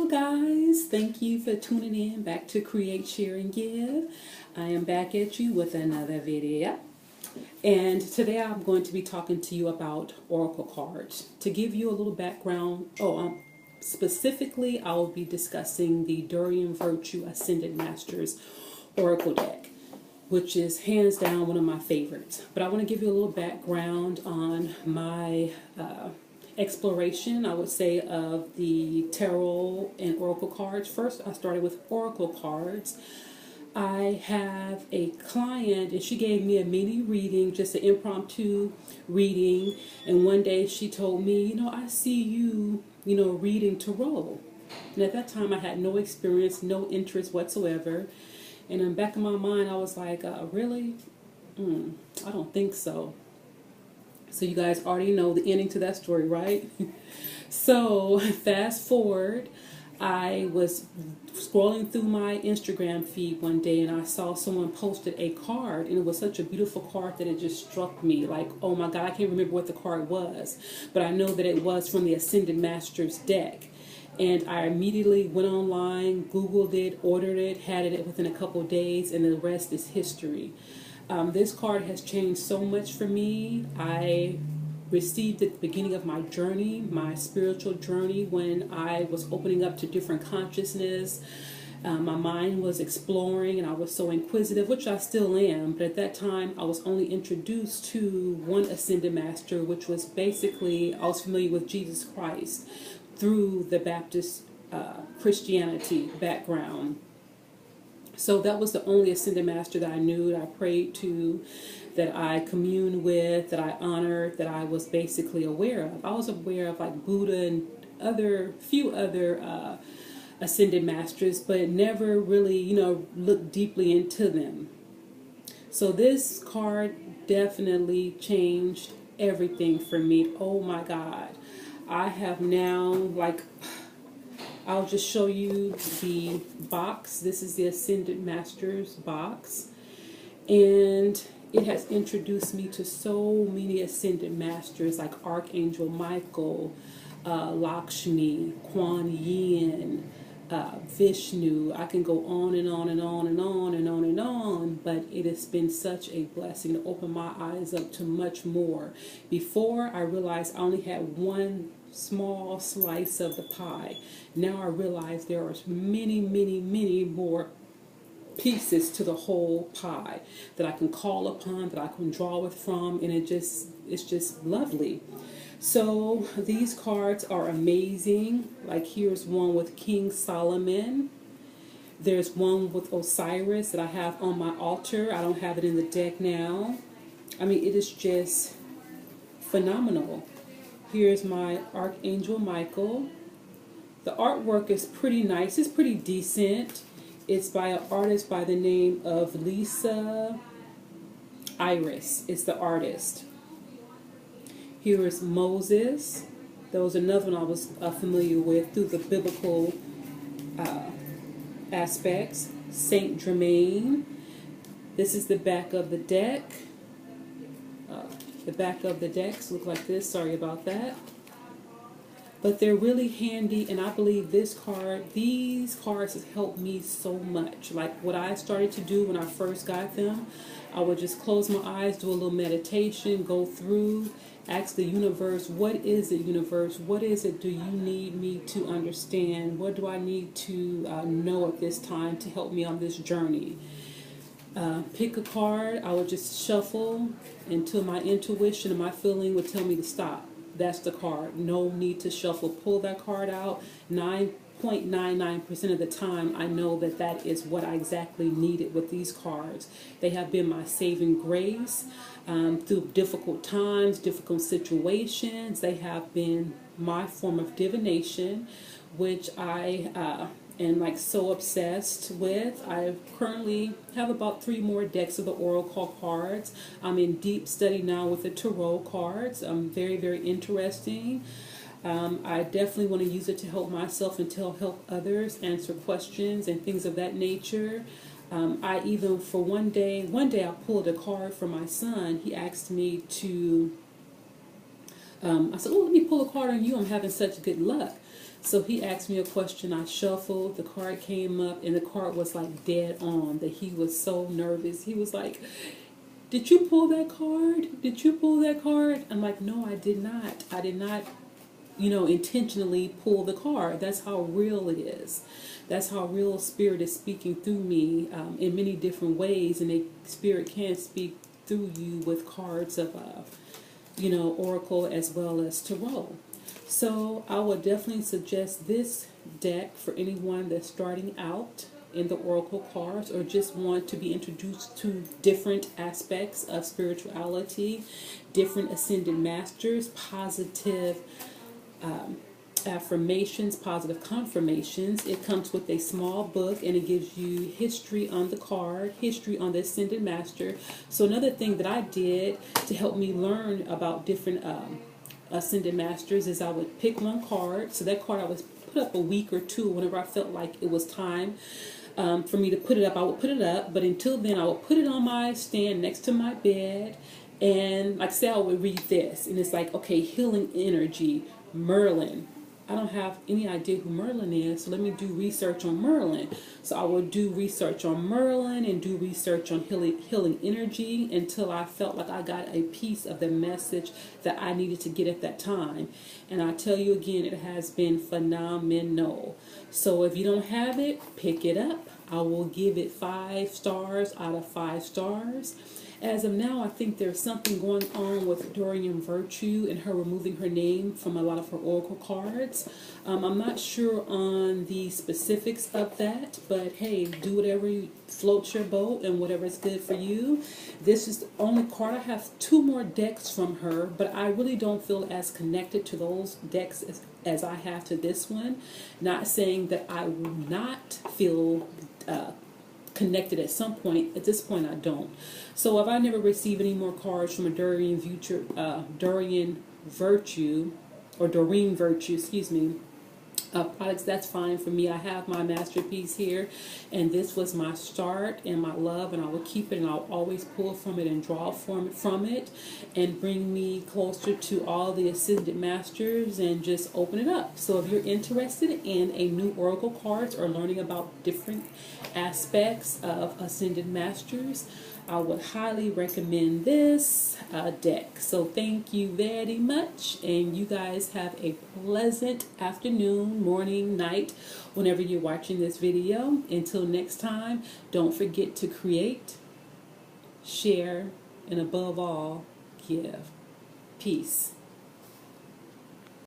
Hello guys, thank you for tuning in back to Create, Share, and Give. I am back at you with another video. And today I'm going to be talking to you about Oracle cards. To give you a little background, specifically I will be discussing the Durian Virtue Ascended Masters Oracle deck, which is hands down one of my favorites. But I want to give you a little background on my exploration, I would say, of the tarot and oracle cards. First, I started with oracle cards. I have a client and she gave me a mini reading, just an impromptu reading. And one day she told me, I see you, reading tarot. And at that time I had no experience, no interest whatsoever. And in the back of my mind, I was like, really? I don't think so. So you guys already know the ending to that story, right? So fast forward, I was scrolling through my Instagram feed one day and I saw someone posted a card, and it was such a beautiful card that it just struck me like, oh my God, I can't remember what the card was, but I know that it was from the Ascended Masters deck. And I immediately went online, Googled it, ordered it, had it within a couple of days, and the rest is history. This card has changed so much for me. I received it at the beginning of my journey, my spiritual journey, when I was opening up to different consciousness. My mind was exploring and I was so inquisitive, which I still am. But at that time, I was only introduced to one Ascended Master, which was basically, I was familiar with Jesus Christ through the Baptist Christianity background. So that was the only Ascended Master that I knew, that I prayed to, that I communed with, that I honored, that I was basically aware of. I was aware of like Buddha and few other Ascended Masters, but never really, looked deeply into them. So this card definitely changed everything for me. Oh my God. I have now, I'll just show you the box. This is the Ascended Masters box. And it has introduced me to so many Ascended Masters like Archangel Michael, Lakshmi, Kuan Yin, Vishnu. I can go on and on and on and on and on and on, but it has been such a blessing to open my eyes up to much more. Before, I realized I only had one small slice of the pie. Now I realize there are many, many, many more pieces to the whole pie that I can call upon, that I can draw with from, and it's just lovely. So these cards are amazing. Like here's one with King Solomon. There's one with Osiris that I have on my altar. I don't have it in the deck now. I mean, it is just phenomenal. Here's my Archangel Michael. The artwork is pretty nice. It's pretty decent. It's by an artist by the name of Lisa Iris. It's the artist. Here is Moses. There was another one I was familiar with through the biblical aspects. Saint Germain. This is the back of the deck. The back of the decks look like this. Sorry about that. But they're really handy, and I believe these cards have helped me so much. Like what I started to do when I first got them, I would just close my eyes, do a little meditation, go through, ask the universe, what is it, universe? What is it do you need me to understand? What do I need to know at this time to help me on this journey? Pick a card. I would just shuffle until my intuition and my feeling would tell me to stop. That's the card. No need to shuffle. Pull that card out. 9.99% of the time, I know that that is what I exactly needed with these cards. They have been my saving grace through difficult times, difficult situations. They have been my form of divination, which I am like so obsessed with. I currently have about 3 more decks of the Oracle cards. I'm in deep study now with the Tarot cards. Very, very interesting. I definitely want to use it to help myself and to help others answer questions and things of that nature. I even, for one day I pulled a card for my son. He asked me to, I said, oh, let me pull a card on you. I'm having such good luck. So he asked me a question. I shuffled. The card came up, and the card was like dead on. That he was so nervous. He was like, "Did you pull that card? Did you pull that card?" I'm like, "No, I did not. I did not, intentionally pull the card." That's how real it is. That's how real Spirit is speaking through me in many different ways, and the Spirit can speak through you with cards of, Oracle as well as Tarot. So I would definitely suggest this deck for anyone that's starting out in the Oracle cards or just want to be introduced to different aspects of spirituality, different ascended masters, positive affirmations, positive confirmations. It comes with a small book and it gives you history on the card, history on the ascended master. So another thing that I did to help me learn about different ascended masters is I would pick one card. So that card I would put up a week or two whenever I felt like it was time for me to put it up. I would put it up, but until then I would put it on my stand next to my bed, and like say I would read this, and it's like, okay, healing energy, Merlin. I don't have any idea who Merlin is, so let me do research on Merlin. So I would do research on Merlin and do research on healing energy until I felt like I got a piece of the message that I needed to get at that time. And I tell you again, it has been phenomenal. So if you don't have it, pick it up. I will give it 5 stars out of 5 stars. As of now, I think there's something going on with Doreen Virtue and her removing her name from a lot of her Oracle cards. I'm not sure on the specifics of that, but hey, do whatever floats your boat and whatever is good for you. This is the only card. I have 2 more decks from her, but I really don't feel as connected to those decks as I have to this one. Not saying that I will not feel connected at some point. At this point I don't. So if I never receive any more cards from a Doreen Virtue, excuse me, products, that's fine for me. I have my masterpiece here, and this was my start and my love, and I will keep it, and I'll always pull from it and draw from it and bring me closer to all the ascended masters and just open it up. So if you're interested in a new Oracle cards or learning about different aspects of ascended masters, I would highly recommend this deck. So thank you very much, and you guys have a pleasant afternoon, morning, night, whenever you're watching this video. Until next time, don't forget to create, share, and above all, give. Peace.